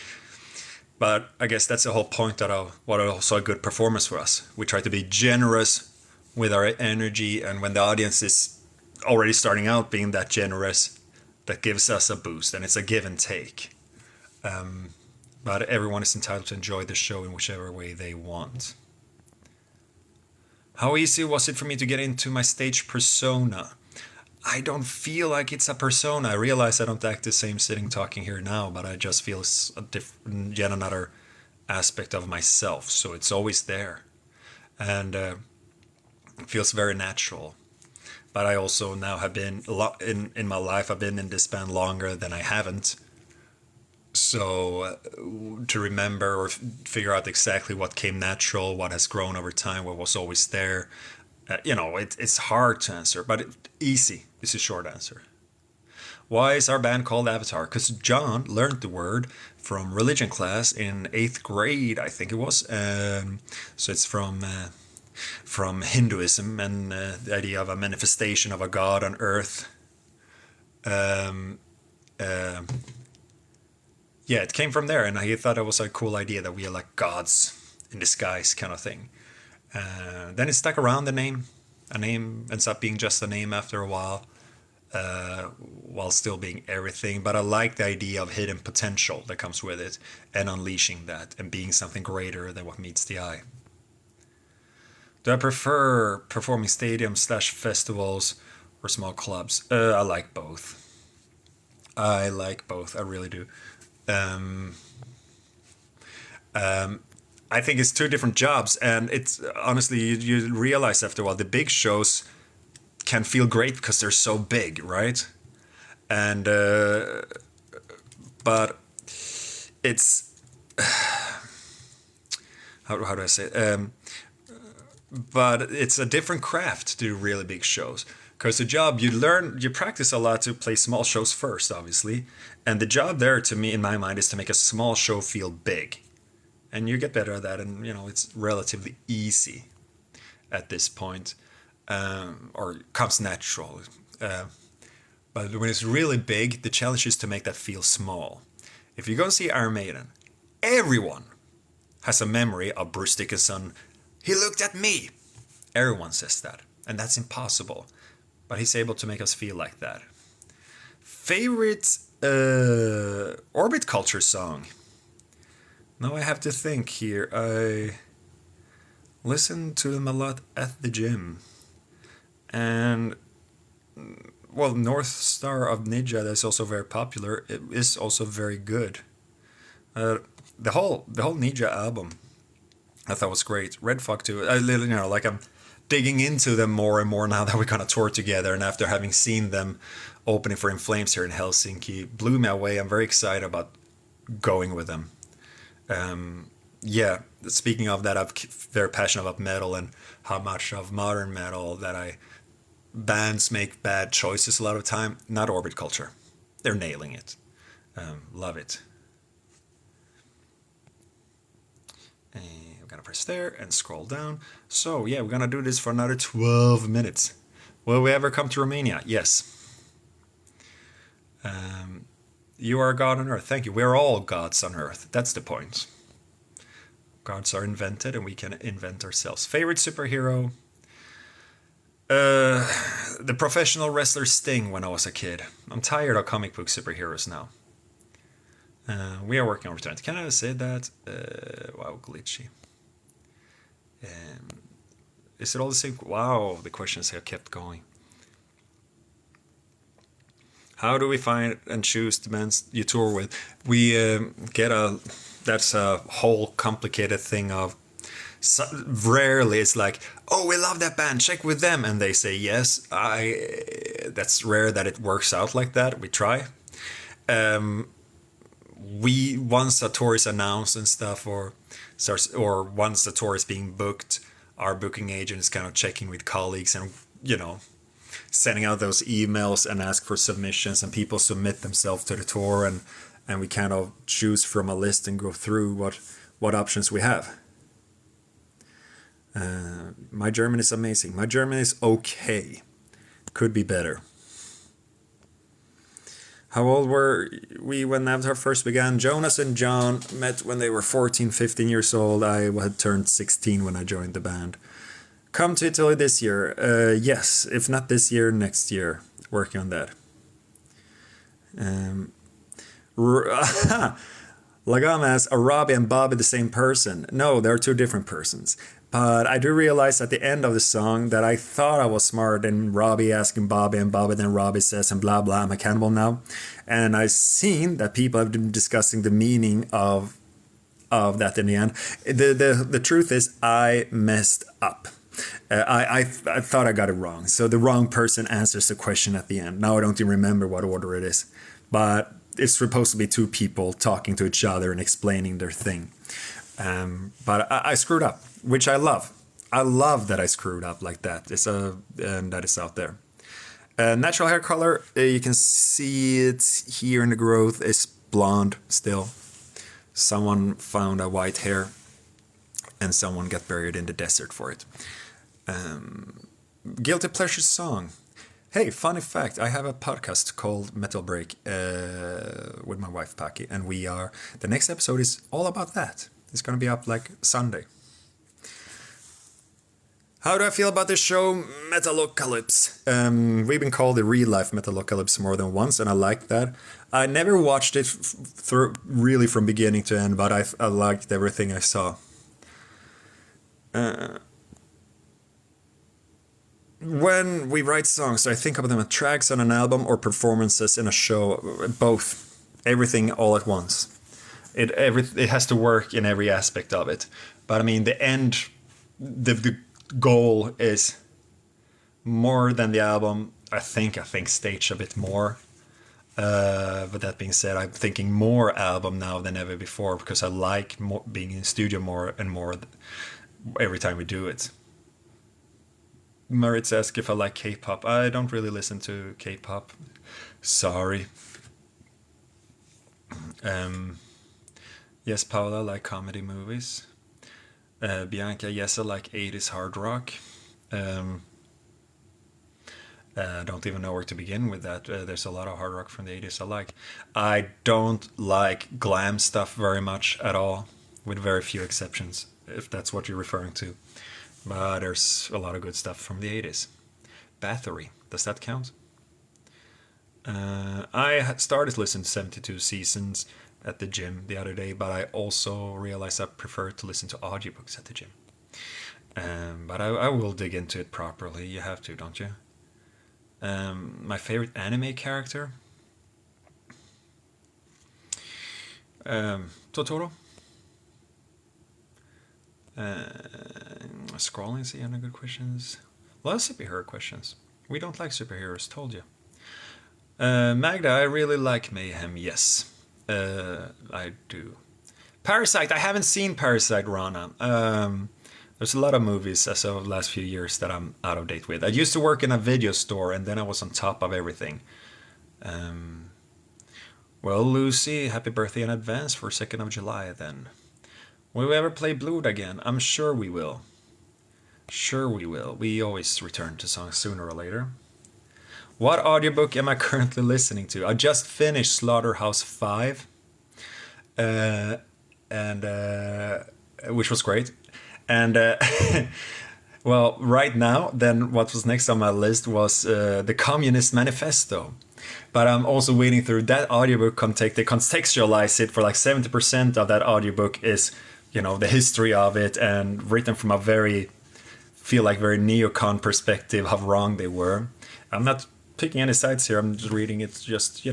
But I guess that's the whole point of what also a good performance for us. We try to be generous with our energy, and when the audience is already starting out being that generous, that gives us a boost, and it's a give and take. But everyone is entitled to enjoy the show in whichever way they want. How easy was it for me to get into my stage persona? I don't feel like it's a persona. I realize I don't act the same sitting talking here now, but I just feel it's a different, yet another aspect of myself. So it's always there, and it feels very natural. But I also now have been in my life. I've been in this band longer than I haven't. So to remember or figure out exactly what came natural, what has grown over time, what was always there, it's hard to answer, but easy is a short answer. Why is our band called Avatar? Because John learned the word from religion class in 8th grade, I think it was. So it's from Hinduism and the idea of a manifestation of a god on earth. Um, uh, yeah, it came from there, and he thought it was a cool idea that we are like gods in disguise, kind of thing. Then it stuck around the name. A name ends up being just a name after a while still being everything. But I like the idea of hidden potential that comes with it, and unleashing that, and being something greater than what meets the eye. Do I prefer performing stadiums/festivals or small clubs? I like both. I like both. I really do. Um, I think it's two different jobs, and it's honestly you realize after a while the big shows can feel great because they're so big, right? And but it's how do I say it? But it's a different craft to do really big shows. Because the job you practice a lot to play small shows first, obviously, and the job there, to me, in my mind, is to make a small show feel big, and you get better at that, and it's relatively easy at this point, or comes natural. Uh, but when it's really big, the challenge is to make that feel small. If you go and see Iron Maiden, everyone has a memory of Bruce Dickinson. He looked at me. Everyone says that, and that's impossible. But he's able to make us feel like that. Favorite Orbit Culture song? Now I have to think here. I listen to them a lot at the gym. And, well, North Star of Ninja, that's also very popular. It is also very good. Uh, the whole Ninja album, I thought was great. Red Fog too. Like I'm digging into them more and more now that we're gonna tour together, and after having seen them opening for In Flames here in Helsinki, blew me away. I'm very excited about going with them. Yeah, speaking of that, I'm very passionate about metal and how much of modern metal that bands make bad choices a lot of time. Not Orbit Culture, they're nailing it. Love it. And we're gonna press there and scroll down. So yeah, we're gonna do this for another 12 minutes. Will we ever come to Romania? Yes. You are a god on earth. Thank you. We're all gods on earth. That's the point. Gods are invented, and we can invent ourselves. Favorite superhero? The professional wrestler Sting when I was a kid. I'm tired of comic book superheroes now. We are working on return. Can I say that? Wow, glitchy. Is it all the same? Wow, the questions have kept going. How do we find and choose the bands you tour with? We that's a whole complicated thing of, rarely it's like, oh, we love that band, check with them, and they say yes. That's rare that it works out like that. We try. We once a tour is announced and stuff, or once the tour is being booked, our booking agent is kind of checking with colleagues and sending out those emails and ask for submissions, and people submit themselves to the tour, and we kind of choose from a list and go through what options we have. My German is amazing. My German is okay. Could be better. How old were we when Avatar first began? Jonas and John met when they were 14, 15 years old. I had turned 16 when I joined the band. Come to Italy this year. Yes, if not this year, next year. Working on that. Lagam asks, are Robbie and Bobby the same person? No, they're two different persons. But I do realize at the end of the song that I thought I was smart and Robbie asking Bobby and Bobby then Robbie says and blah blah, I'm a cannibal now. And I've seen that people have been discussing the meaning of that in the end. The truth is I messed up. I thought I got it wrong. So the wrong person answers the question at the end. Now I don't even remember what order it is. But it's supposed to be two people talking to each other and explaining their thing. But I screwed up, which I love. I love that I screwed up like that. And that is out there. Natural hair color, you can see it here in the growth. It's blonde still. Someone found a white hair and someone got buried in the desert for it. Guilty pleasure song. Hey, funny fact, I have a podcast called Metal Break with my wife Paki, and the next episode is all about that. It's going to be up like Sunday. How do I feel about this show, Metalocalypse? We've been called the real life Metalocalypse more than once, and I like that. I never watched it through really from beginning to end, but I liked everything I saw. When we write songs, I think of them as tracks on an album or performances in a show. Both. Everything all at once. It has to work in every aspect of it. But I mean, the goal is more than the album. I think stage a bit more. But that being said, I'm thinking more album now than ever before because I like being in the studio more and more every time we do it. Maritz asks if I like K-pop. I don't really listen to K-pop. Sorry. Yes, Paula, I like comedy movies. Bianca, yes, I like 80s hard rock. I don't even know where to begin with that. There's a lot of hard rock from the 80s I like. I don't like glam stuff very much at all, with very few exceptions, if that's what you're referring to. But there's a lot of good stuff from the 80s. Bathory, does that count? I started listening to 72 Seasons at the gym the other day, but I also realized I prefer to listen to audiobooks at the gym. But I will dig into it properly. You have to, don't you? My favorite anime character? Totoro. Scrolling, see any good questions. A lot of superhero questions. We don't like superheroes, told you. Magda, I really like Mayhem, yes. I do. Parasite, I haven't seen Parasite, Rana. There's a lot of movies as of the last few years that I'm out of date with. I used to work in a video store and then I was on top of everything. Well, Lucy, happy birthday in advance for 2nd of July then. Will we ever play Blood again? I'm sure we will. Sure we will. We always return to songs sooner or later. What audiobook am I currently listening to? I just finished Slaughterhouse 5. Which was great. And well, right now, then what was next on my list was the Communist Manifesto. But I'm also waiting through that audiobook. They contextualize it for like 70% of that audiobook is, the history of it and written from a very neocon perspective, how wrong they were. I'm not picking any sides here. I'm just reading it. Just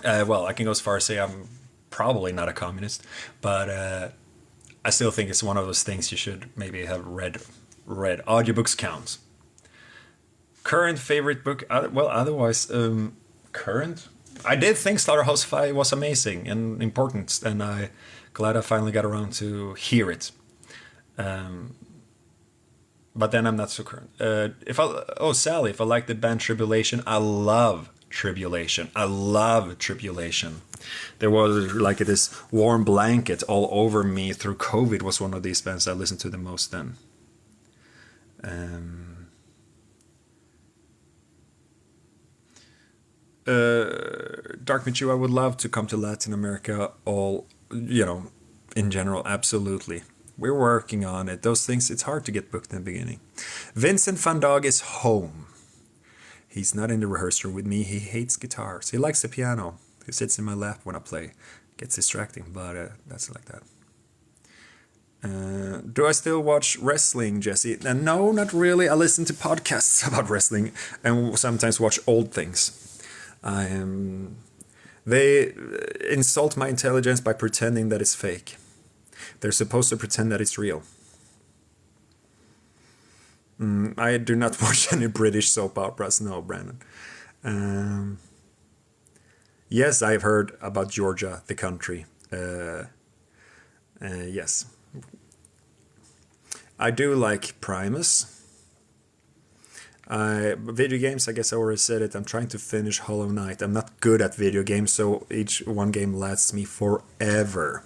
well, I can go as far as say I'm probably not a communist, but I still think it's one of those things you should maybe have read. Audiobooks count. Current favorite book? Well, otherwise, current. I did think Slaughterhouse 5 was amazing and important, and I'm glad I finally got around to hear it. but then I'm not so current. Sally, if I like the band Tribulation, I love Tribulation. I love Tribulation. There was like this warm blanket all over me through COVID. Was one of these bands I listened to the most then. Dark Michu, I would love to come to Latin America. In general, absolutely. We're working on it. Those things, it's hard to get booked in the beginning. Vincent van Dog is home. He's not in the rehearsal with me. He hates guitars. He likes the piano. He sits in my lap when I play. Gets distracting, but that's like that. Do I still watch wrestling, Jesse? No, not really. I listen to podcasts about wrestling and sometimes watch old things. They insult my intelligence by pretending that it's fake. They're supposed to pretend that it's real. I do not watch any British soap operas, no, Brandon. Yes, I've heard about Georgia, the country. Yes. I do like Primus. Video games, I guess I already said it. I'm trying to finish Hollow Knight. I'm not good at video games, so each one game lasts me forever.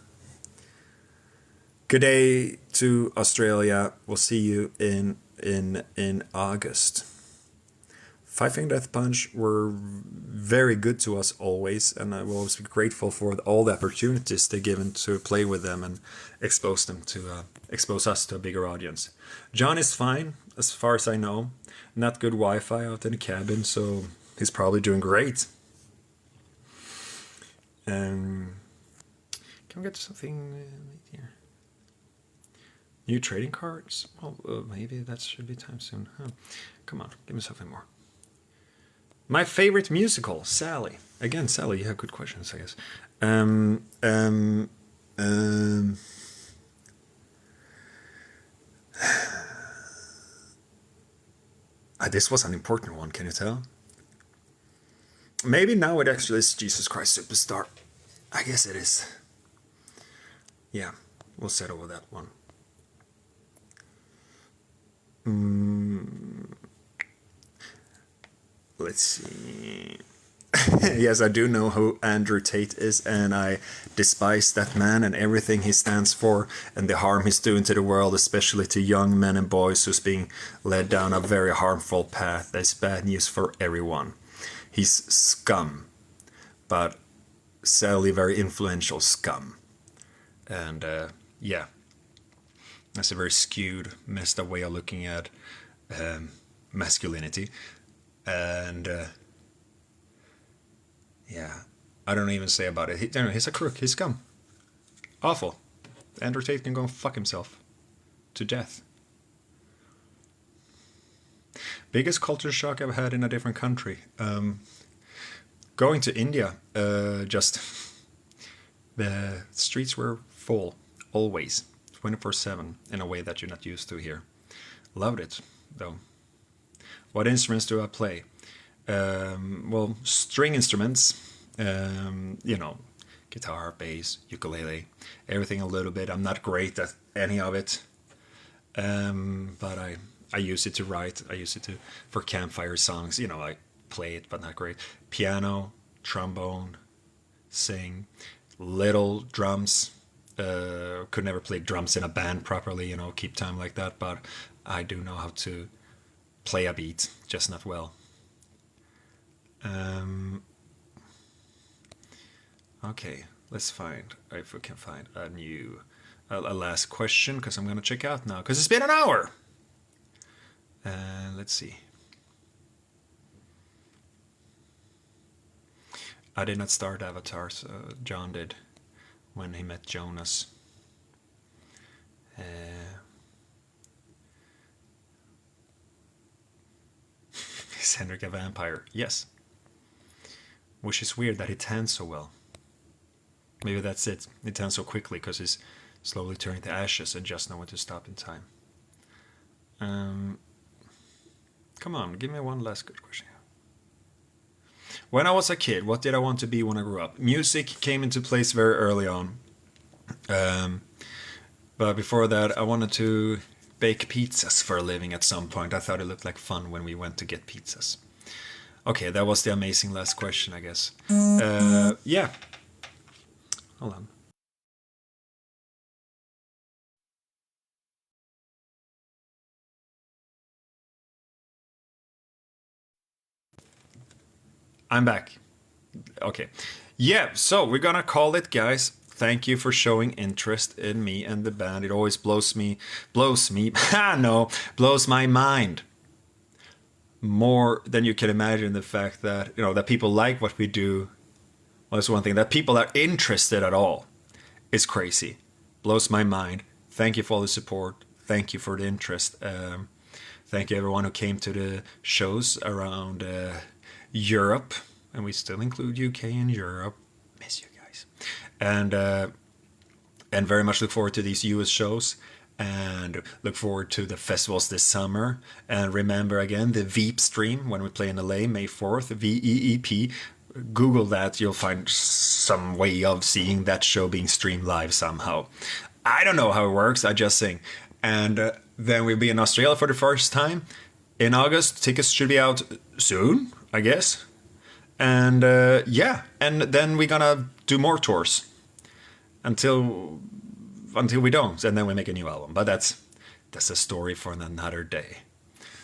Good day to Australia. We'll see you in August. Five Finger Death Punch were very good to us always, and I will always be grateful for all the opportunities they're given to play with them and expose us to a bigger audience. John is fine, as far as I know. Not good Wi-Fi out in the cabin, so he's probably doing great. Can we get something here? New trading cards? Well, maybe that should be time soon. Huh? Come on, give me something more. My favorite musical, Sally. Again, Sally, you have good questions, I guess. This was an important one, can you tell? Maybe now it actually is Jesus Christ Superstar. I guess it is. Yeah, we'll settle with that one. Let's see. Yes, I do know who Andrew Tate is, and I despise that man and everything he stands for and the harm he's doing to the world, especially to young men and boys who's being led down a very harmful path. That's bad news for everyone. He's scum, but sadly very influential scum. And yeah, that's a very skewed, messed up way of looking at masculinity. And yeah, I don't even say about it. He's a crook. He's scum. Awful. Andrew Tate can go and fuck himself to death. Biggest culture shock I've had in a different country. Going to India, just the streets were full, always, 24/7, in a way that you're not used to here. Loved it, though. What instruments do I play? Well, string instruments, guitar, bass, ukulele, everything a little bit. I'm not great at any of it, but I use it to write. I use it for campfire songs. I play it, but not great. Piano, trombone, sing, little drums. Could never play drums in a band properly, keep time like that, but I do know how to play a beat, just not well. Okay, let's find if we can find a last question, because I'm gonna check out now, because it's been an hour. Let's see. I did not start Avatar, so John did when he met Jonas. Is Henrik a vampire? Yes. Which is weird that he tans so well. Maybe that's it. He tans so quickly because he's slowly turning to ashes and just know when to stop in time. Come on, give me one last good question. When I was a kid, what did I want to be when I grew up? Music came into place very early on. But before that, I wanted to bake pizzas for a living at some point. I thought it looked like fun when we went to get pizzas. Okay, that was the amazing last question, I guess. Yeah. Hold on. I'm back. Okay. Yeah, so we're gonna call it, guys. Thank you for showing interest in me and the band. It always blows me, blows my mind more than you can imagine. The fact that that people like what we do. Well, that's one thing. That people are interested at all is crazy. Blows my mind. Thank you for all the support. Thank you for the interest. Thank you everyone who came to the shows around Europe, and we still include UK and Europe. Miss you guys, and very much look forward to these US shows, and look forward to the festivals this summer. And remember again the Veep stream when we play in LA May 4th, VEEP. Google that, you'll find some way of seeing that show being streamed live somehow. I don't know how it works, I just sing. And then we'll be in Australia for the first time in August. Tickets should be out soon, I guess. And yeah, and then we're gonna do more tours until we don't, and then we make a new album. But that's a story for another day.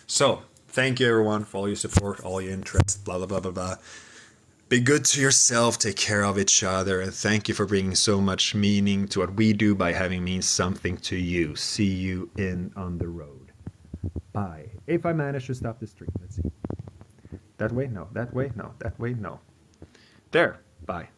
So thank you everyone for all your support, all your interest, blah blah blah blah blah. Be good to yourself, take care of each other, and thank you for bringing so much meaning to what we do by having mean something to you. See you on the road. Bye. If I manage to stop the stream, let's see. That way? No. That way? No. That way? No. There. Bye.